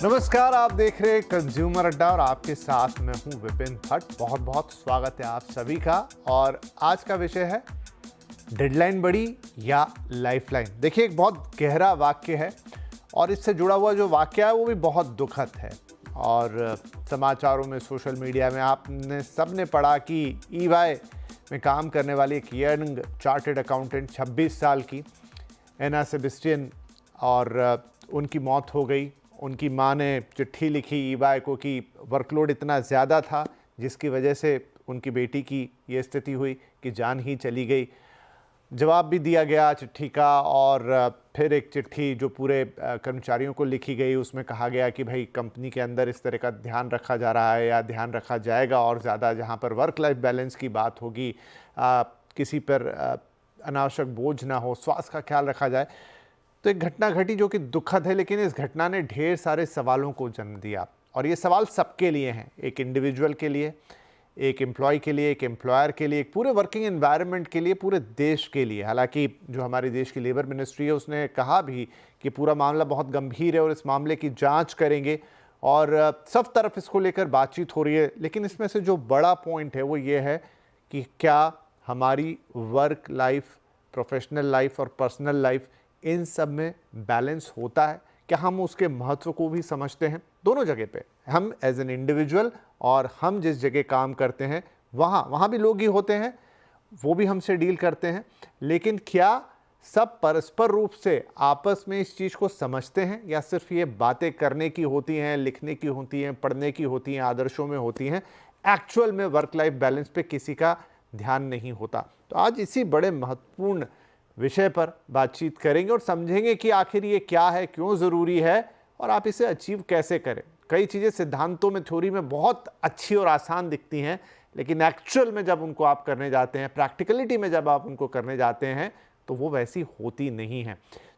नमस्कार, आप देख रहे हैं कंज्यूमर अड्डा और आपके साथ मैं हूं विपिन भट्ट। बहुत बहुत स्वागत है आप सभी का। और आज का विषय है डेडलाइन बड़ी या लाइफलाइन। देखिए, एक बहुत गहरा वाक्य है और इससे जुड़ा हुआ जो वाक्य है वो भी बहुत दुखद है। और समाचारों में, सोशल मीडिया में आपने सबने पढ़ा कि ईवाई में काम करने वाली एक यंग चार्टर्ड अकाउंटेंट 26 साल की एना सेबेस्टियन, और उनकी मौत हो गई। उनकी मां ने चिट्ठी लिखी ईवाई को कि वर्कलोड इतना ज़्यादा था जिसकी वजह से उनकी बेटी की ये स्थिति हुई कि जान ही चली गई। जवाब भी दिया गया चिट्ठी का, और फिर एक चिट्ठी जो पूरे कर्मचारियों को लिखी गई, उसमें कहा गया कि भाई कंपनी के अंदर इस तरह का ध्यान रखा जा रहा है या ध्यान रखा जाएगा, और ज़्यादा जहाँ पर वर्क लाइफ बैलेंस की बात होगी, किसी पर अनावश्यक बोझ ना हो, स्वास्थ्य का ख्याल रखा जाए। तो एक घटना घटी जो कि दुखद है, लेकिन इस घटना ने ढेर सारे सवालों को जन्म दिया। और ये सवाल सबके लिए हैं, एक इंडिविजुअल के लिए, एक एम्प्लॉय के लिए, एक एम्प्लॉयर के लिए, एक पूरे वर्किंग एनवायरनमेंट के लिए, पूरे देश के लिए। हालांकि जो हमारे देश की लेबर मिनिस्ट्री है उसने कहा भी कि पूरा मामला बहुत गंभीर है और इस मामले की जांच करेंगे, और सब तरफ इसको लेकर बातचीत हो रही है। लेकिन इसमें से जो बड़ा पॉइंट है वो ये है कि क्या हमारी वर्क लाइफ, प्रोफेशनल लाइफ और पर्सनल लाइफ, इन सब में बैलेंस होता है? क्या हम उसके महत्व को भी समझते हैं? दोनों जगह पे हम एज एन इंडिविजुअल और हम जिस जगह काम करते हैं वहाँ भी लोग ही होते हैं, वो भी हमसे डील करते हैं। लेकिन क्या सब परस्पर रूप से आपस में इस चीज़ को समझते हैं, या सिर्फ ये बातें करने की होती हैं, लिखने की होती हैं, पढ़ने की होती हैं, आदर्शों में होती हैं, एक्चुअल में वर्क लाइफ बैलेंस पे किसी का ध्यान नहीं होता? तो आज इसी बड़े महत्वपूर्ण विषय पर बातचीत करेंगे और समझेंगे कि आखिर ये क्या है, क्यों ज़रूरी है, और आप इसे अचीव कैसे करें। कई चीज़ें सिद्धांतों में, थ्योरी में बहुत अच्छी और आसान दिखती हैं, लेकिन एक्चुअल में जब उनको आप करने जाते हैं, प्रैक्टिकलिटी में जब आप उनको करने जाते हैं, तो वो वैसी होती नहीं है।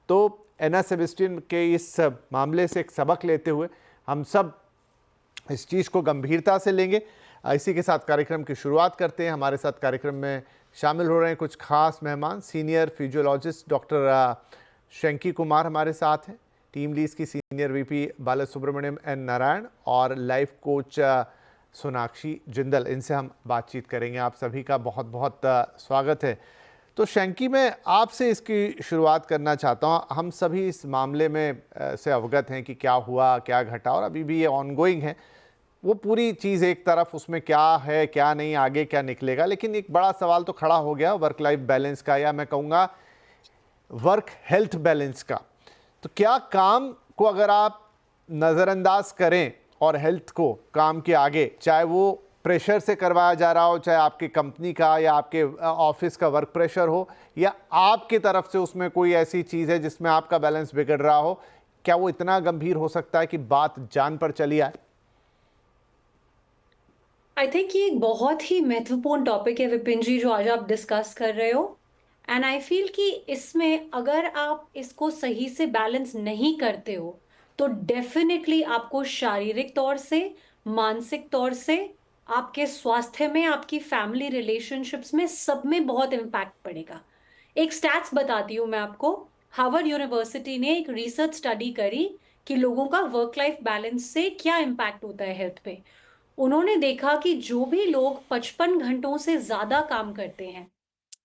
तो एना सेबेस्टियन के इस मामले से एक सबक लेते हुए हम सब इस चीज़ को गंभीरता से लेंगे। इसी के साथ कार्यक्रम की शुरुआत करते हैं। हमारे साथ कार्यक्रम में शामिल हो रहे हैं कुछ खास मेहमान। Senior physiologist doctor Shanky Kumar हमारे साथ हैं, टीम लीज की senior VP Balasubramaniam N Narayan, और लाइफ कोच सोनाक्षी जिंदल। इनसे हम बातचीत करेंगे। आप सभी का बहुत बहुत स्वागत है। तो शंकी, मैं आपसे इसकी शुरुआत करना चाहता हूँ। हम सभी इस मामले में से अवगत हैं कि क्या हुआ, क्या घटा, और अभी भी ये ऑनगोइंग है। वो पूरी चीज़ एक तरफ, उसमें क्या है क्या नहीं, आगे क्या निकलेगा। लेकिन एक बड़ा सवाल तो खड़ा हो गया वर्क लाइफ बैलेंस का, या मैं कहूँगा वर्क हेल्थ बैलेंस का। तो क्या काम को अगर आप नज़रअंदाज करें और हेल्थ को काम के आगे, चाहे वो प्रेशर से करवाया जा रहा हो, चाहे आपकी कंपनी का या आपके ऑफिस का वर्क प्रेशर हो, या आपकी तरफ से उसमें कोई ऐसी चीज़ है जिसमें आपका बैलेंस बिगड़ रहा हो, क्या वो इतना गंभीर हो सकता है कि बात जान पर चली आए? आई थिंक ये एक बहुत ही महत्वपूर्ण टॉपिक है विपिन जी, जो आज आप डिस्कस कर रहे हो। एंड आई फील कि इसमें अगर आप इसको सही से बैलेंस नहीं करते हो तो डेफिनेटली आपको शारीरिक तौर से, मानसिक तौर से, आपके स्वास्थ्य में, आपकी फैमिली रिलेशनशिप्स में, सब में बहुत इम्पैक्ट पड़ेगा। एक स्टैट्स बताती हूँ मैं आपको। हार्वर्ड यूनिवर्सिटी ने एक रिसर्च स्टडी करी कि लोगों का वर्क लाइफ बैलेंस से क्या इम्पैक्ट होता है हेल्थ पे। उन्होंने देखा कि जो भी लोग 55 घंटों से ज्यादा काम करते हैं,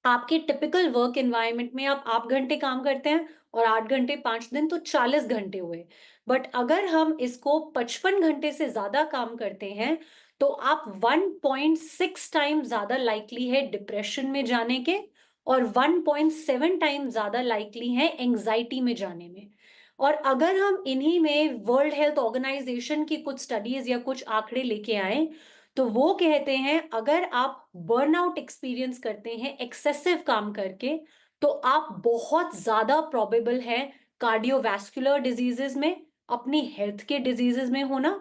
आपके टिपिकल वर्क एनवायरनमेंट में आप 8 घंटे काम करते हैं और 8 घंटे 5 दिन तो 40 घंटे हुए। बट अगर हम इसको 55 घंटे से ज्यादा काम करते हैं तो आप 1.6 टाइम ज्यादा लाइकली है डिप्रेशन में जाने के, और 1.7 टाइम ज्यादा लाइकली है एंजाइटी में जाने में। और अगर हम इन्हीं में वर्ल्ड हेल्थ ऑर्गेनाइजेशन की कुछ स्टडीज या कुछ आंकड़े लेके आए, तो वो कहते हैं अगर आप बर्नआउट एक्सपीरियंस करते हैं एक्सेसिव काम करके, तो आप बहुत ज्यादा प्रोबेबल है कार्डियोवैस्कुलर डिजीजेस में, अपनी हेल्थ के डिजीजेस में होना।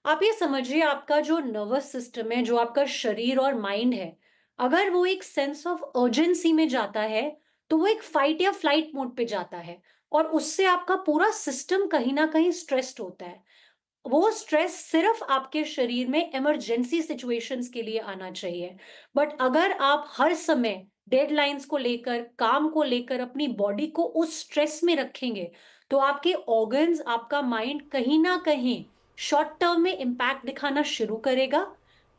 आप ये समझिए, आपका जो नर्वस सिस्टम है, जो आपका शरीर और माइंड है, अगर वो एक सेंस ऑफ अर्जेंसी में जाता है तो वो एक फाइट या फ्लाइट मोड पे जाता है, और उससे आपका पूरा सिस्टम कहीं ना कहीं स्ट्रेस्ड होता है। वो स्ट्रेस सिर्फ आपके शरीर में इमरजेंसी सिचुएशंस के लिए आना चाहिए। बट अगर आप हर समय डेडलाइंस को लेकर, काम को लेकर अपनी बॉडी को उस स्ट्रेस में रखेंगे, तो आपके ऑर्गन्स, आपका माइंड कहीं ना कहीं शॉर्ट टर्म में इम्पैक्ट दिखाना शुरू करेगा।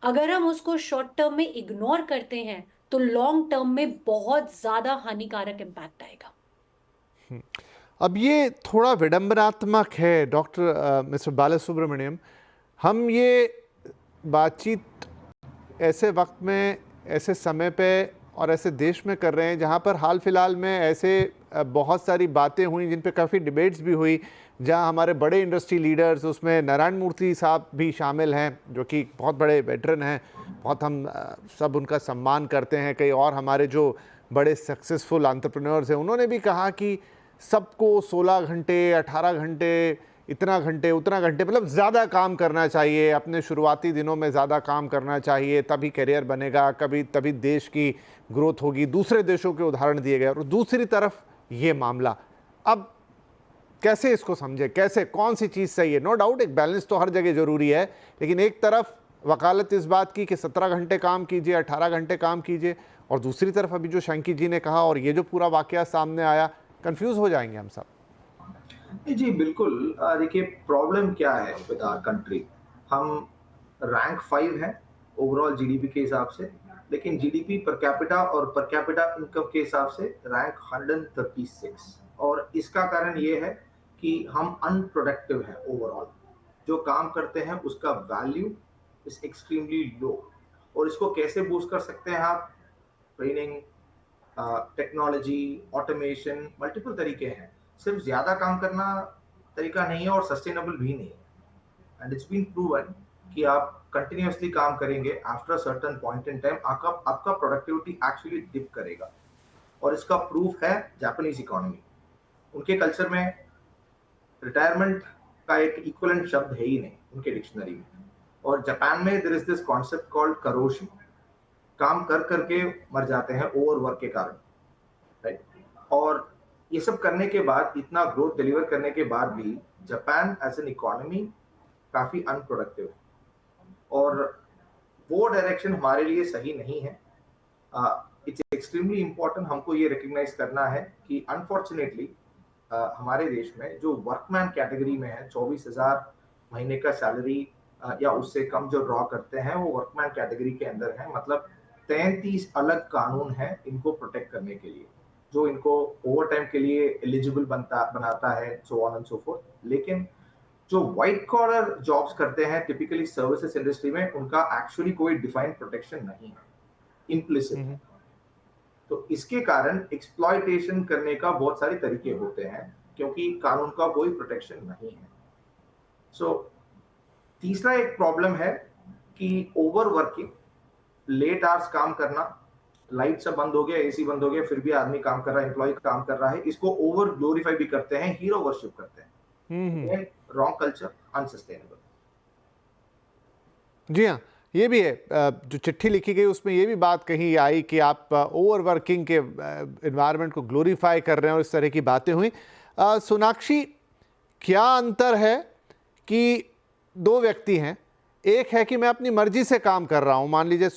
अगर हम उसको शॉर्ट टर्म में इग्नोर करते हैं तो लॉन्ग टर्म में बहुत ज्यादा हानिकारक इम्पैक्ट आएगा। अब ये थोड़ा विडंबनात्मक है डॉक्टर मिस्टर बालासुब्रमण्यम, हम ये बातचीत ऐसे वक्त में, ऐसे समय पे और ऐसे देश में कर रहे हैं जहाँ पर हाल फिलहाल में ऐसे बहुत सारी बातें हुई जिन पे काफ़ी डिबेट्स भी हुई, जहाँ हमारे बड़े इंडस्ट्री लीडर्स, उसमें नारायण मूर्ति साहब भी शामिल हैं जो कि बहुत बड़े वेटरन हैं, बहुत हम सब उनका सम्मान करते हैं। कई और हमारे जो बड़े सक्सेसफुल एंटरप्रेन्योर्स हैं उन्होंने भी कहा कि सबको 16 घंटे, 18 घंटे, इतना घंटे उतना घंटे, मतलब ज़्यादा काम करना चाहिए, अपने शुरुआती दिनों में ज़्यादा काम करना चाहिए, तभी करियर बनेगा, तभी देश की ग्रोथ होगी। दूसरे देशों के उदाहरण दिए गए। और दूसरी तरफ ये मामला, अब कैसे इसको समझे, कैसे, कौन सी चीज़ सही है? नो डाउट एक बैलेंस तो हर जगह ज़रूरी है, लेकिन एक तरफ वकालत इस बात की कि 17 घंटे काम कीजिए, 18 घंटे काम कीजिए, और दूसरी तरफ अभी जो शंकी जी ने कहा और ये जो पूरा वाकया सामने आया, कंफ्यूज हो जाएंगे हम सब। जी बिल्कुल। देखिए प्रॉब्लम क्या है विद आवर कंट्री, हम रैंक 5 है ओवरऑल जीडीपी के हिसाब से, लेकिन जीडीपी पर कैपिटा और पर कैपिटा इनकम के हिसाब से रैंक 136। और इसका कारण ये है कि हम अनप्रोडक्टिव है ओवरऑल। जो काम करते हैं उसका वैल्यू इज एक्सट्रीमली लो। और इसको कैसे बूस्ट कर सकते हैं आप? ट्रेनिंग, टेक्नोलॉजी, ऑटोमेशन, मल्टीपल तरीके हैं। सिर्फ ज्यादा काम करना तरीका नहीं है और सस्टेनेबल भी नहीं है। एंड इट्स बीन प्रूवन कि आप कंटिन्यूअसली काम करेंगे, after certain point in time आपका प्रोडक्टिविटी एक्चुअली डिप करेगा। और इसका प्रूफ है जापानीज इकोनॉमी। उनके कल्चर में रिटायरमेंट का एक इक्विवेलेंट शब्द है ही नहीं उनके डिक्शनरी में। और जापान में there is this concept called karoshi, काम कर करके मर जाते हैं ओवरवर्क के कारण, राइट। और ये सब करने के बाद, इतना ग्रोथ डिलीवर करने के बाद भी जापान एज एन इकोनॉमी काफी अनप्रोडक्टिव है। और वो डायरेक्शन हमारे लिए सही नहीं है। इट्स एक्सट्रीमली इंपॉर्टेंट हमको ये रिकग्नाइज करना है कि अनफॉर्चुनेटली हमारे देश में जो वर्कमैन कैटेगरी में है, 24,000 महीने का सैलरी या उससे कम जो ड्रॉ करते हैं वो वर्कमैन कैटेगरी के अंदर है। मतलब 33 अलग कानून है इनको प्रोटेक्ट करने के लिए, जो इनको ओवर टाइम के लिए एलिजिबल बनाता है, so on and so fourth. लेकिन जो व्हाइट कॉलर जॉब्स करते हैं टिपिकली सर्विसेज इंडस्ट्री में, उनका एक्चुअली कोई डिफाइंड प्रोटेक्शन नहीं है, इम्प्लिसिट है। तो इसके कारण एक्सप्लॉयटेशन करने का बहुत सारे तरीके होते हैं क्योंकि कानून का कोई प्रोटेक्शन नहीं है। सो तीसरा एक प्रॉब्लम है कि ओवरवर्किंग, लेट आवर्स काम करना, लाइट सब बंद हो गया, एसी बंद हो गया, फिर भी आदमी काम कर रहा है, एम्प्लॉय काम कर रहा है, इसको ओवर ग्लोरीफाई भी करते हैं, हीरो वर्शिप करते हैं। Wrong culture, unsustainable. जी हाँ, ये भी है। जो चिट्ठी लिखी गई उसमें ये भी बात कही आई कि आप ओवरवर्किंग के एनवायरनमेंट को ग्लोरीफाई कर रहे हैं और इस तरह की बातें हुई। सोनाक्षी, क्या अंतर है कि दो व्यक्ति हैं, एक है कि मैं अपनी मर्जी से काम कर रहा हूँ, मान लीजिए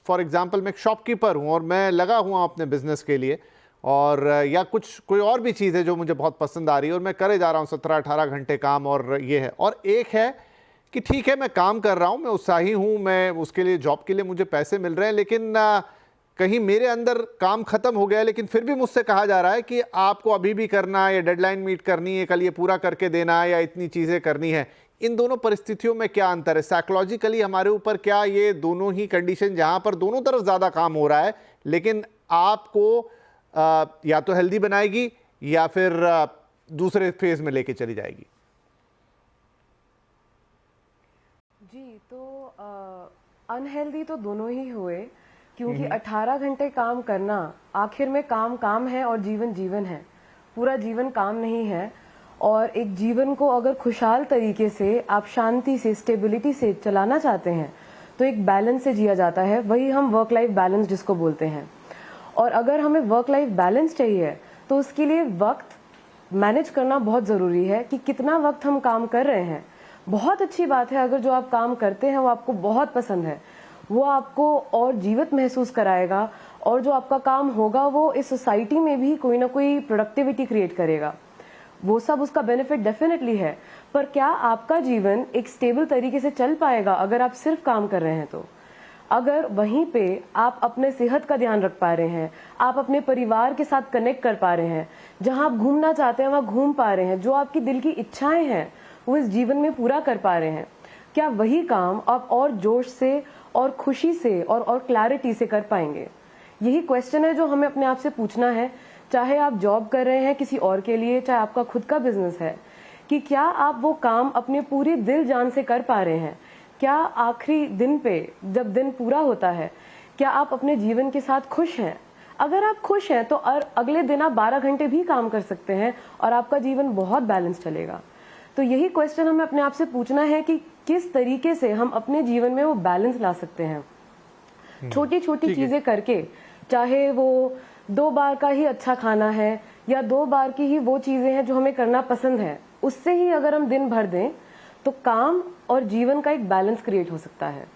फॉर एग्जांपल मैं एक शॉपकीपर हूँ और मैं लगा हुआ हूँ अपने बिजनेस के लिए, और या कोई और भी चीज़ है जो मुझे बहुत पसंद आ रही है और मैं करे जा रहा हूँ 17-18 घंटे काम, और ये है। और एक है कि ठीक है मैं काम कर रहा हूँ, मैं उत्साही हूँ, मैं उसके लिए जॉब के लिए मुझे पैसे मिल रहे हैं, लेकिन कहीं मेरे अंदर काम खत्म हो गया है, लेकिन फिर भी मुझसे कहा जा रहा है कि आपको अभी भी करना है, या डेडलाइन मीट करनी है, कल ये पूरा करके देना है, या इतनी चीज़ें करनी है। इन दोनों परिस्थितियों में क्या अंतर है? साइकोलॉजिकली हमारे ऊपर क्या ये दोनों ही कंडीशन, जहां पर दोनों तरफ ज़्यादा काम हो रहा है, लेकिन आपको या तो हेल्दी बनाएगी या फिर दूसरे फेज में लेके चली जाएगी? जी, तो अनहेल्दी तो दोनों ही हुए, क्योंकि 18 घंटे काम करना, आखिर में काम है और जीवन जीवन है, पूरा जीवन काम नहीं है। और एक जीवन को अगर खुशहाल तरीके से आप शांति से, स्टेबिलिटी से चलाना चाहते हैं तो एक बैलेंस से जिया जाता है, वही हम वर्क लाइफ बैलेंस जिसको बोलते हैं। और अगर हमें वर्क लाइफ बैलेंस चाहिए तो उसके लिए वक्त मैनेज करना बहुत ज़रूरी है कि कितना वक्त हम काम कर रहे हैं। बहुत अच्छी बात है अगर जो आप काम करते हैं वो आपको बहुत पसंद है, वो आपको और जीवित महसूस कराएगा, और जो आपका काम होगा वो इस सोसाइटी में भी कोई ना कोई प्रोडक्टिविटी क्रिएट करेगा। वो सब उसका बेनिफिट डेफिनेटली है, पर क्या आपका जीवन एक स्टेबल तरीके से चल पाएगा अगर आप सिर्फ काम कर रहे हैं? तो अगर वहीं पे आप अपने सेहत का ध्यान रख पा रहे हैं, आप अपने परिवार के साथ कनेक्ट कर पा रहे हैं, जहां आप घूमना चाहते हैं वहां घूम पा रहे हैं, जो आपकी दिल की इच्छाएं हैं वो इस जीवन में पूरा कर पा रहे हैं, क्या वही काम आप और जोश से और खुशी से और क्लैरिटी से कर पाएंगे? यही क्वेश्चन है जो हमें अपने आप से पूछना है, चाहे आप जॉब कर रहे हैं किसी और के लिए, चाहे आपका खुद का बिजनेस है, कि क्या आप वो काम अपने पूरी दिल जान से कर पा रहे हैं? क्या आखिरी दिन पे जब दिन पूरा होता है, क्या आप अपने जीवन के साथ खुश हैं? अगर आप खुश हैं तो अगले दिन आप 12 घंटे भी काम कर सकते हैं और आपका जीवन बहुत बैलेंस चलेगा। तो यही क्वेश्चन हमें अपने आप से पूछना है कि किस तरीके से हम अपने जीवन में वो बैलेंस ला सकते हैं। छोटी छोटी चीजें करके, चाहे वो 2 बार का ही अच्छा खाना है या 2 बार की ही वो चीजें हैं जो हमें करना पसंद है, उससे ही अगर हम दिन भर दें तो काम और जीवन का एक बैलेंस क्रिएट हो सकता है।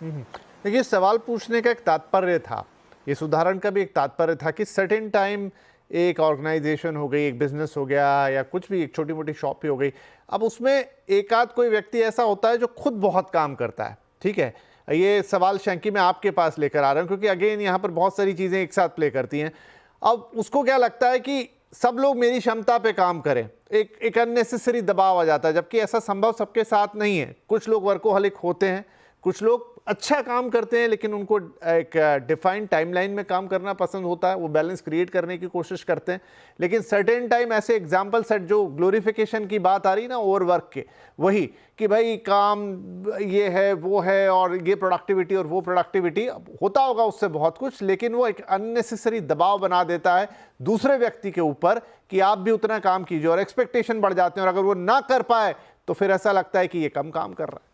देखिए, सवाल पूछने का एक तात्पर्य था, इस उदाहरण का भी एक तात्पर्य था कि सर्टेन टाइम एक ऑर्गेनाइजेशन हो गई, एक बिजनेस हो गया या कुछ भी, एक छोटी मोटी शॉप ही हो गई, अब उसमें एक आध कोई व्यक्ति ऐसा होता है जो खुद बहुत काम करता है। ठीक है, ये सवाल शंकी मैं आपके पास लेकर आ रहा हूँ क्योंकि अगेन यहाँ पर बहुत सारी चीज़ें एक साथ प्ले करती हैं। अब उसको क्या लगता है कि सब लोग मेरी क्षमता पे काम करें, एक अननेसेसरी दबाव आ जाता है, जबकि ऐसा संभव सबके साथ नहीं है। कुछ लोग वर्कोहॉलिक होते हैं, कुछ लोग अच्छा काम करते हैं लेकिन उनको एक डिफाइंड टाइमलाइन में काम करना पसंद होता है, वो बैलेंस क्रिएट करने की कोशिश करते हैं। लेकिन सर्टेन टाइम ऐसे एग्जाम्पल सेट, जो ग्लोरिफिकेशन की बात आ रही ना ओवरवर्क के, वही कि भाई काम ये है वो है और ये प्रोडक्टिविटी और वो प्रोडक्टिविटी, होता होगा उससे बहुत कुछ, लेकिन वो एक अननेसेसरी दबाव बना देता है दूसरे व्यक्ति के ऊपर कि आप भी उतना काम कीजिए, और एक्सपेक्टेशन बढ़ जाते हैं, और अगर वो ना कर पाए तो फिर ऐसा लगता है कि ये कम काम कर रहा है।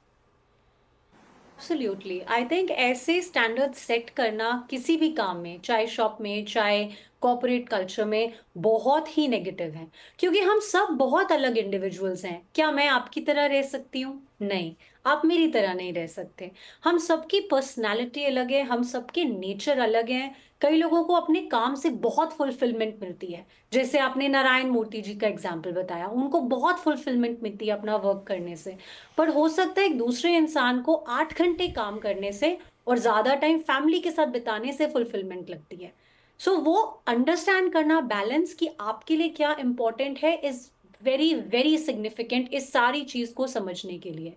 एब्सोल्युटली, आई थिंक ऐसे स्टैंडर्ड सेट करना किसी भी काम में, चाहे शॉप में, चाहे कॉर्पोरेट कल्चर में, बहुत ही नेगेटिव है, क्योंकि हम सब बहुत अलग इंडिविजुअल्स हैं। क्या मैं आपकी तरह रह सकती हूँ? नहीं, आप मेरी तरह नहीं रह सकते। हम सबकी पर्सनालिटी अलग है, हम सबके नेचर अलग हैं। कई लोगों को अपने काम से बहुत फुलफिलमेंट मिलती है, जैसे आपने नारायण मूर्ति जी का एग्जाम्पल बताया, उनको बहुत फुलफिलमेंट मिलती है अपना वर्क करने से। पर हो सकता है एक दूसरे इंसान को 8 घंटे काम करने से और ज्यादा टाइम फैमिली के साथ बिताने से फुलफिलमेंट लगती है। सो वो अंडरस्टैंड करना बैलेंस कि आपके लिए क्या इंपॉर्टेंट है इज वेरी वेरी सिग्निफिकेंट इस सारी चीज को समझने के लिए।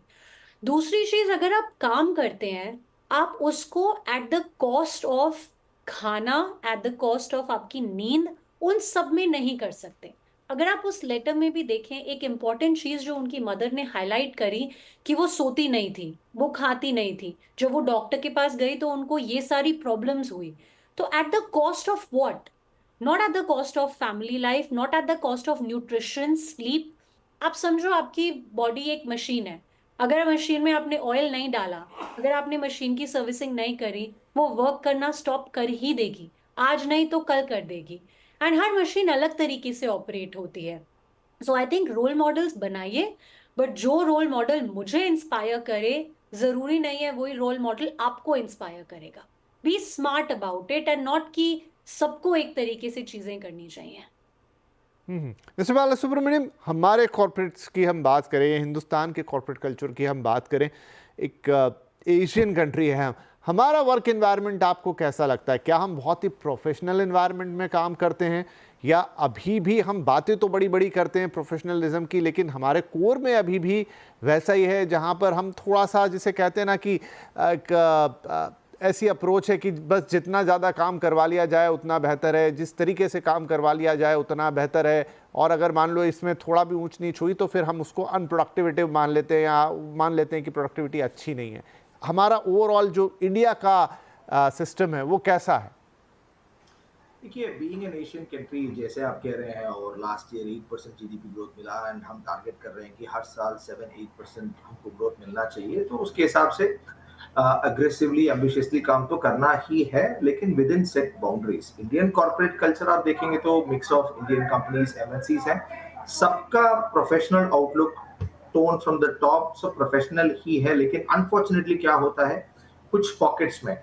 दूसरी चीज, अगर आप काम करते हैं, आप उसको एट द कॉस्ट ऑफ खाना, एट द कॉस्ट ऑफ आपकी नींद, उन सब में नहीं कर सकते। अगर आप उस लेटर में भी देखें, एक इंपॉर्टेंट चीज जो उनकी मदर ने हाईलाइट करी कि वो सोती नहीं थी, वो खाती नहीं थी, जब वो डॉक्टर के पास गई तो उनको ये सारी प्रॉब्लम्स हुई। तो at the cost of what? Not at the cost of family life, not at the cost of nutrition, sleep. आप समझो आपकी बॉडी एक मशीन है, अगर मशीन में आपने ऑयल नहीं डाला, अगर आपने मशीन की सर्विसिंग नहीं करी, वो वर्क करना स्टॉप कर ही देगी, आज नहीं तो कल कर देगी। एंड हर मशीन अलग तरीके से ऑपरेट होती है। So I think role models बनाइए, बट जो रोल मॉडल मुझे इंस्पायर करे, जरूरी नहीं है वही रोल मॉडल आपको इंस्पायर करेगा। Be smart about it and not कि सबको एक तरीके से चीजें करनी चाहिए। जैसे बाला सुब्रमण्यम, हमारे कॉर्पोरेट्स की हम बात करें, हिंदुस्तान के कॉर्पोरेट कल्चर की हम बात करें, एक एशियन कंट्री है, हमारा वर्क एनवायरनमेंट आपको कैसा लगता है? क्या हम बहुत ही प्रोफेशनल एनवायरनमेंट में काम करते हैं, या अभी भी हम बातें तो बड़ी बड़ी करते हैं प्रोफेशनलिज्म की, लेकिन हमारे कोर में अभी भी वैसा ही है, जहाँ पर हम थोड़ा सा, जिसे कहते हैं ना कि ऐसी अप्रोच है कि बस जितना ज़्यादा काम करवा लिया जाए उतना बेहतर है, जिस तरीके से काम करवा लिया जाए उतना बेहतर है, और अगर मान लो इसमें थोड़ा भी ऊंच नीच हुई तो फिर हम उसको अनप्रोडक्टिविटी मान लेते हैं, या मान लेते हैं कि प्रोडक्टिविटी अच्छी नहीं है। हमारा ओवरऑल जो इंडिया का सिस्टम है वो कैसा है? देखिए, बीइंग एन एशियन कंट्री, जैसे आप कह रहे हैं, और लास्ट ईयर 8% जीडीपी ग्रोथ मिला, एंड हम टारगेट कर रहे हैं कि हर साल 7-8% हमको ग्रोथ मिलना चाहिए, तो उसके हिसाब से अग्रेसिवली, एम्बिशियसली काम तो करना ही है, लेकिन with in set boundaries. Indian corporate culture आप देखेंगे तो mix of Indian companies, MNCs हैं, सबका professional outlook, tone from the top सब प्रोफेशनल ही है। लेकिन अनफॉर्चुनेटली क्या होता है, कुछ पॉकेट्स में,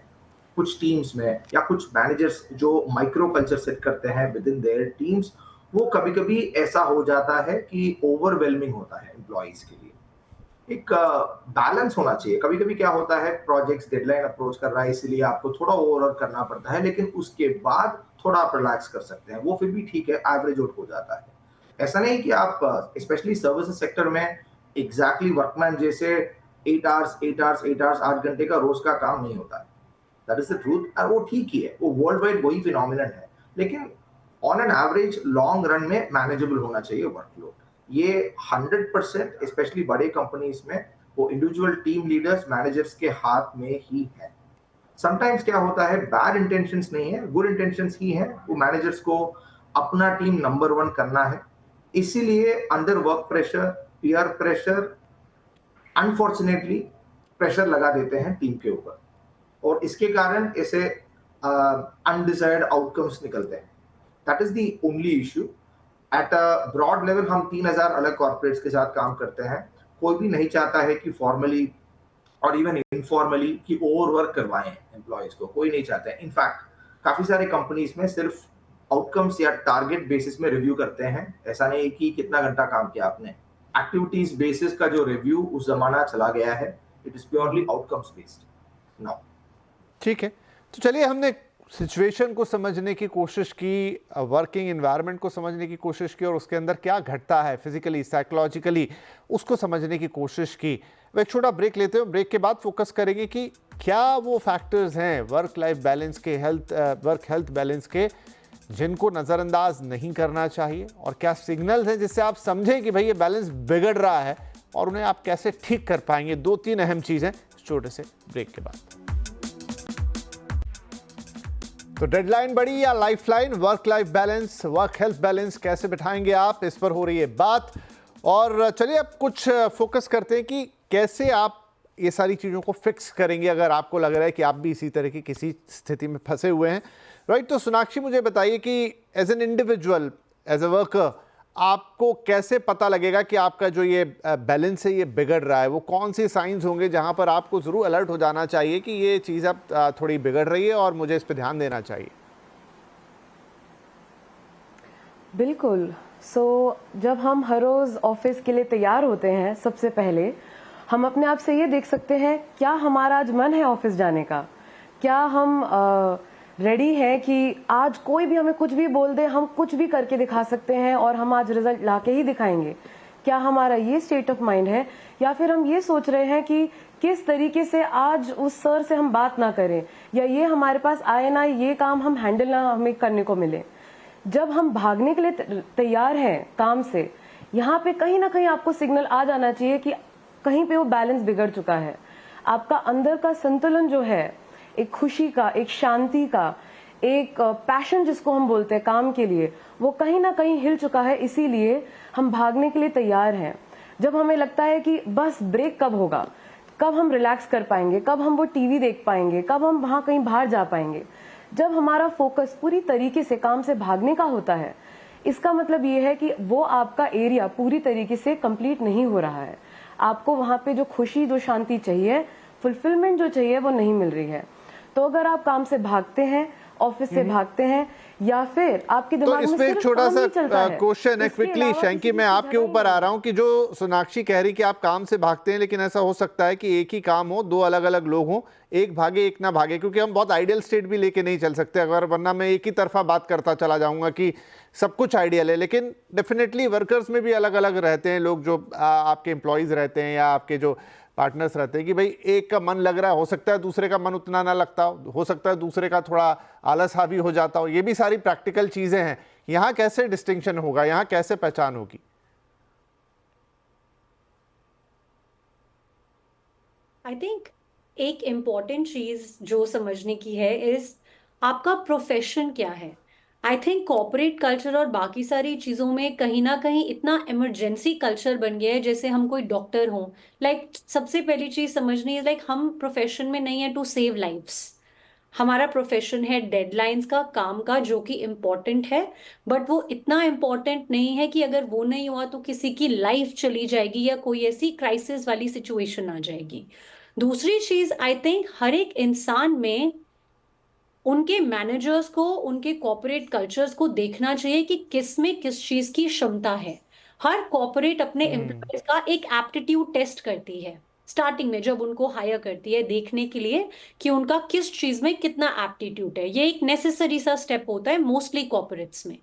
कुछ टीम्स में, या कुछ मैनेजर्स जो माइक्रो कल्चर सेट करते हैं विद इन देयर टीम्स, वो कभी-कभी ऐसा हो जाता है कि ओवरवेलमिंग होता है एम्प्लॉइज के लिए। एक बैलेंस होना चाहिए। कभी-कभी क्या होता है, प्रोजेक्ट्स डेडलाइन अप्रोच कर रहा है, इसलिए आपको थोड़ा ओवरवर्क करना पड़ता है, लेकिन उसके बाद थोड़ा आप रिलैक्स कर सकते हैं, वो फिर भी ठीक है, एवरेज आउट हो जाता है। ऐसा नहीं कि आप स्पेशली सर्विसेज सेक्टर में एग्जैक्टली वर्कमैन जैसे 8 आवर्स 8 आवर्स 8 आवर्स 8 घंटे का रोज का काम नहीं होता है। दैट इज द ट्रूथ, और वो ठीक ही है, वो वर्ल्ड वाइड वही फिनोमिनन है, लेकिन on an average long run में मैनेजेबल होना चाहिए वर्कलोड। ये 100% स्पेशली बड़े कंपनीज में वो इंडिविजुअल टीम लीडर्स मैनेजर्स के हाथ में ही है। समटाइम्स क्या होता है, बैड इंटेंशंस नहीं है, गुड इंटेंशंस ही है, वो मैनेजर्स को अपना टीम नंबर 1 करना है, इसीलिए under work pressure, peer pressure, unfortunately pressure लगा देते हैं टीम के ऊपर, और इसके कारण ऐसे अनडिजायर्ड आउटकम्स निकलते हैं। That is the only issue. At a broad level हम 3000 अलग कॉर्पोरेट्स के साथ काम करते हैं। कोई भी नहीं चाहता है कि फॉर्मली और इवन इनफॉर्मली कि ओवरवर्क करवाएं एम्प्लॉयज को, कोई नहीं चाहता है। इनफैक्ट काफी सारे कंपनीज में सिर्फ आउटकम्स या टारगेट बेसिस में रिव्यू करते हैं। ऐसा नहीं कि कितना घंटा काम किया आपने, एक्टिविटीज बेसिस का जो रिव्यू उस जमाना चला गया है। It is purely outcomes based now. ठीक है, तो चलिए हमने सिचुएशन को समझने की कोशिश की, वर्किंग एनवायरनमेंट को समझने की कोशिश की, और उसके अंदर क्या घटता है फिजिकली साइकोलॉजिकली उसको समझने की कोशिश की। वो एक छोटा ब्रेक लेते हैं, ब्रेक के बाद फोकस करेंगे कि क्या वो फैक्टर्स हैं वर्क लाइफ बैलेंस के, वर्क हेल्थ बैलेंस के, जिनको नज़रअंदाज नहीं करना चाहिए, और क्या सिग्नल्स हैं जिससे आप समझें कि भाई ये बैलेंस बिगड़ रहा है और उन्हें आप कैसे ठीक कर पाएंगे। 2-3 अहम चीज़ें छोटे से ब्रेक के बाद। तो डेडलाइन बड़ी या lifeline, work life balance, work health balance कैसे बिठाएंगे आप, इस पर हो रही है बात। और चलिए अब कुछ फोकस करते हैं कि कैसे आप ये सारी चीज़ों को फिक्स करेंगे अगर आपको लग रहा है कि आप भी इसी तरह की किसी स्थिति में फंसे हुए हैं। राइट, तो सोनाक्षी मुझे बताइए कि as an individual, as a worker, आपको कैसे पता लगेगा कि आपका जो ये बैलेंस है ये बिगड़ रहा है? वो कौन सी साइंस होंगे जहां पर आपको ज़रूर अलर्ट हो जाना चाहिए कि ये चीज़ अब थोड़ी बिगड़ रही है और मुझे इस पर ध्यान देना चाहिए? बिल्कुल। जब हम हर रोज़ ऑफिस के लिए तैयार होते हैं, सबसे पहले हम अपने आप से ये देख सकते हैं क्या हमारा आज मन है ऑफिस जाने का, क्या हम रेडी है कि आज कोई भी हमें कुछ भी बोल दे, हम कुछ भी करके दिखा सकते हैं और हम आज रिजल्ट लाके ही दिखाएंगे। क्या हमारा ये स्टेट ऑफ माइंड है, या फिर हम ये सोच रहे हैं कि किस तरीके से आज उस सर से हम बात ना करें, या ये हमारे पास आए ना, ये काम हम हैंडल ना हमें करने को मिले। जब हम भागने के लिए तैयार हैं काम से, यहाँ पे कहीं ना कहीं आपको सिग्नल आ जाना चाहिए कि कहीं पे वो बैलेंस बिगड़ चुका है। आपका अंदर का संतुलन जो है, एक खुशी का, एक शांति का, एक पैशन जिसको हम बोलते हैं काम के लिए, वो कहीं ना कहीं हिल चुका है। इसीलिए हम भागने के लिए तैयार हैं। जब हमें लगता है कि बस ब्रेक कब होगा, कब हम रिलैक्स कर पाएंगे, कब हम वो टीवी देख पाएंगे, कब हम वहां कहीं बाहर जा पाएंगे, जब हमारा फोकस पूरी तरीके से काम से भागने का होता है, इसका मतलब ये है कि वो आपका एरिया पूरी तरीके से कंप्लीट नहीं हो रहा है। आपको वहां पे जो खुशी, जो शांति चाहिए, फुलफिलमेंट जो चाहिए, वो नहीं मिल रही है। तो अगर आप काम से भागते हैं, ऑफिस से भागते हैं, या फिर आपके दिमाग में इसमें एक छोटा सा क्वेश्चन है, इसके क्विकली अलावा शैंकी, किसी मैं की आपके जगह ही ऊपर आ नहीं। रहा हूं कि जो सोनाक्षी कह रही कि आप काम से भागते हैं, लेकिन ऐसा हो सकता है कि एक ही काम हो, दो अलग अलग लोग हों, एक भागे एक ना भागे, क्योंकि हम बहुत आइडियल स्टेट भी लेके नहीं चल सकते अगर, वरना मैं एक ही तरफा बात करता चला जाऊंगा कि सब कुछ आइडियल है। लेकिन डेफिनेटली वर्कर्स में भी अलग अलग रहते हैं लोग, जो आपके एम्प्लॉयज़ रहते हैं या आपके जो पार्टनर्स रहते हैं, कि भाई एक का मन लग रहा है, हो सकता है दूसरे का मन उतना ना लगता हो सकता है दूसरे का थोड़ा आलस हावी हो जाता हो। ये भी सारी प्रैक्टिकल चीज़ें हैं। यहाँ कैसे डिस्टिंक्शन होगा, यहाँ कैसे पहचान होगी? आई थिंक एक इम्पॉर्टेंट चीज जो समझने की है इज आपका प्रोफेशन क्या है। आई थिंक कॉर्पोरेट कल्चर और बाकी सारी चीजों में कहीं ना कहीं इतना इमरजेंसी कल्चर बन गया है, जैसे हम कोई डॉक्टर हों। सबसे पहली चीज समझनी है, हम प्रोफेशन में नहीं है टू सेव लाइव्स। हमारा प्रोफेशन है डेडलाइंस का, काम का, जो कि इम्पोर्टेंट है, बट वो इतना इम्पोर्टेंट नहीं है कि अगर वो नहीं हुआ तो किसी की लाइफ चली जाएगी या कोई ऐसी क्राइसिस वाली सिचुएशन आ जाएगी। दूसरी चीज, आई थिंक हर एक इंसान में उनके मैनेजर्स को, उनके कॉर्पोरेट कल्चर्स को देखना चाहिए कि किस में किस चीज की क्षमता है। हर कॉर्पोरेट अपने एम्प्लॉयज का एक एप्टीट्यूड टेस्ट करती है स्टार्टिंग में, जब उनको हायर करती है, देखने के लिए कि उनका किस चीज में कितना एप्टीट्यूड है। ये एक नेसेसरी सा स्टेप होता है मोस्टली कॉर्पोरेट्स में।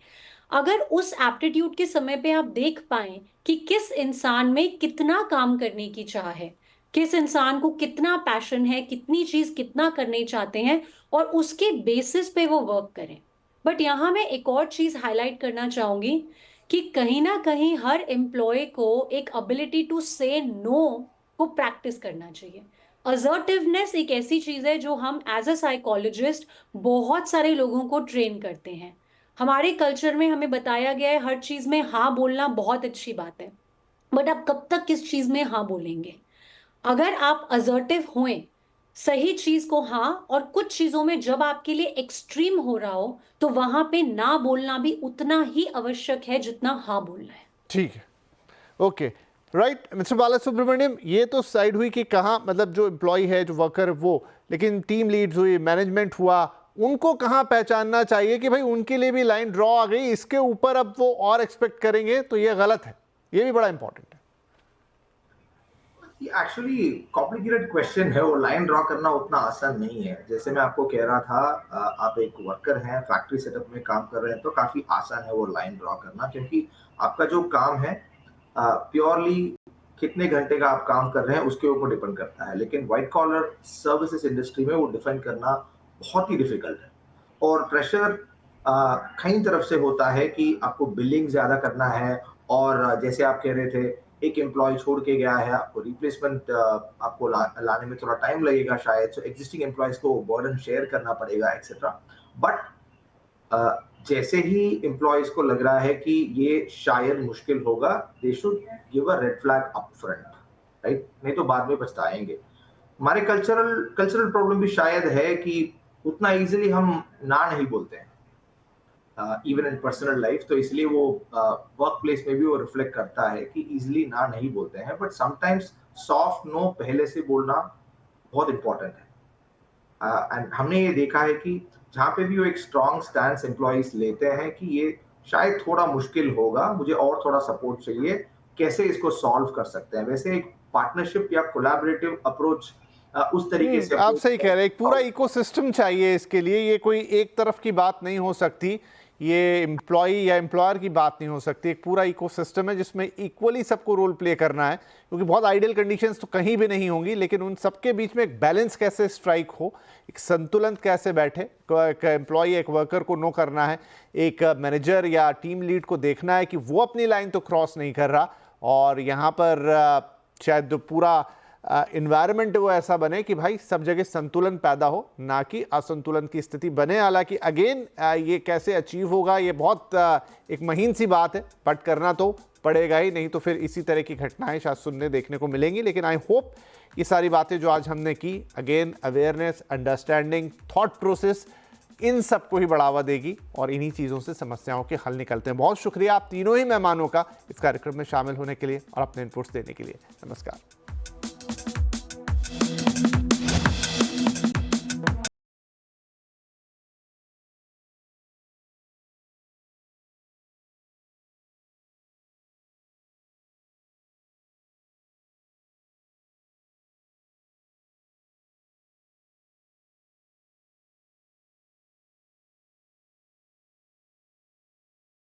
अगर उस एप्टीट्यूड के समय पे आप देख पाए कि किस इंसान में कितना काम करने की चाह है, किस इंसान को कितना पैशन है, कितनी चीज कितना करने चाहते हैं, और उसके बेसिस पे वो वर्क करें। बट यहाँ मैं एक और चीज हाईलाइट करना चाहूंगी कि कहीं ना कहीं हर एम्प्लॉय को एक एबिलिटी टू से नो को प्रैक्टिस करना चाहिए। असर्टिवनेस एक ऐसी चीज है जो हम एज अ साइकोलॉजिस्ट बहुत सारे लोगों को ट्रेन करते हैं। हमारे कल्चर में हमें बताया गया है हर चीज में हाँ बोलना बहुत अच्छी बात है, बट आप कब तक किस चीज में हाँ बोलेंगे? अगर आप असर्टिव हुए सही चीज को हाँ, और कुछ चीजों में जब आपके लिए एक्सट्रीम हो रहा हो तो वहां पे ना बोलना भी उतना ही आवश्यक है जितना हाँ बोलना है। ठीक है, ओके, राइट। मिस्टर बालासुब्रमण्यम, ये तो साइड हुई कि कहाँ, मतलब जो एम्प्लॉय है, जो वर्कर वो, लेकिन टीम लीड्स हुई, मैनेजमेंट हुआ, उनको कहाँ पहचानना चाहिए कि भाई उनके लिए भी लाइन ड्रॉ आ गई, इसके ऊपर अब वो और एक्सपेक्ट करेंगे तो ये गलत है। ये भी बड़ा इंपॉर्टेंट है। एक्चुअली कॉम्प्लिकेटेड क्वेश्चन है, वो लाइन ड्रॉ करना उतना आसान नहीं है। जैसे मैं आपको कह रहा था, आप एक वर्कर हैं, फैक्ट्री सेटअप में काम कर रहे हैं, तो काफी आसान है वो लाइन ड्रॉ करना, क्योंकि आपका जो काम है प्योरली कितने घंटे का आप काम कर रहे हैं उसके ऊपर डिपेंड करता है। लेकिन व्हाइट कॉलर सर्विसेज इंडस्ट्री में वो डिफाइन करना बहुत ही डिफिकल्ट है, और प्रेशर कई तरफ से होता है कि आपको बिलिंग ज्यादा करना है, और जैसे आप कह रहे थे एक एम्प्लॉय छोड़ के गया है, आपको रिप्लेसमेंट आपको लाने में थोड़ा टाइम लगेगा शायद, सो एग्जिस्टिंग एम्प्लॉयज को बर्डन शेयर करना पड़ेगा एक्सेट्रा। बट जैसे ही एम्प्लॉयज को लग रहा है कि ये शायद मुश्किल होगा, they should give a red flag up front, right? नहीं तो बाद में पछताएंगे। हमारे कल्चरल प्रॉब्लम भी शायद है कि उतना इजीली हम ना नहीं बोलते हैं इवन इन पर्सनल लाइफ, तो इसलिए वो वर्क प्लेस में भी वो रिफ्लेक्ट करता है कि इजीली ना नहीं बोलते हैं। बट समटाइम्स सॉफ्ट नो पहले से बोलना बहुत इंपॉर्टेंट है। एंड हमने ये देखा है कि जहाँ पे भी वो एक स्ट्रॉन्ग स्टैंड एम्प्लॉइज लेते हैं कि ये शायद थोड़ा मुश्किल होगा, मुझे और थोड़ा सपोर्ट चाहिए, कैसे इसको सॉल्व कर सकते हैं, वैसे एक पार्टनरशिप या कोलैबोरेटिव अप्रोच उस तरीके से आप सही कह रहे हैं। एक पूरा इकोसिस्टम चाहिए इसके लिए, ये कोई एक तरफ की बात नहीं हो सकती, ये एम्प्लॉय या एम्प्लॉयर की बात नहीं हो सकती। एक पूरा इकोसिस्टम है जिसमें इक्वली सबको रोल प्ले करना है, क्योंकि बहुत आइडियल कंडीशंस तो कहीं भी नहीं होंगी, लेकिन उन सबके बीच में एक बैलेंस कैसे स्ट्राइक हो, एक संतुलन कैसे बैठे। एक एम्प्लॉय, एक वर्कर को नो करना है, एक मैनेजर या टीम लीड को देखना है कि वो अपनी लाइन तो क्रॉस नहीं कर रहा, और यहाँ पर शायद जो पूरा इन्वायरमेंट वो ऐसा बने कि भाई सब जगह संतुलन पैदा हो, ना कि असंतुलन की स्थिति बने। हालांकि अगेन ये कैसे अचीव होगा, ये बहुत एक महीन सी बात है, बट करना तो पड़ेगा ही, नहीं तो फिर इसी तरह की घटनाएं शायद सुनने देखने को मिलेंगी। लेकिन आई होप ये सारी बातें जो आज हमने की, again awareness, understanding, thought process, इन सबको ही बढ़ावा देगी और इन्हीं चीज़ों से समस्याओं के हल निकलते हैं। बहुत शुक्रिया आप तीनों ही मेहमानों का इस कार्यक्रम में शामिल होने के लिए और अपने इनपुट्स देने के लिए। नमस्कार।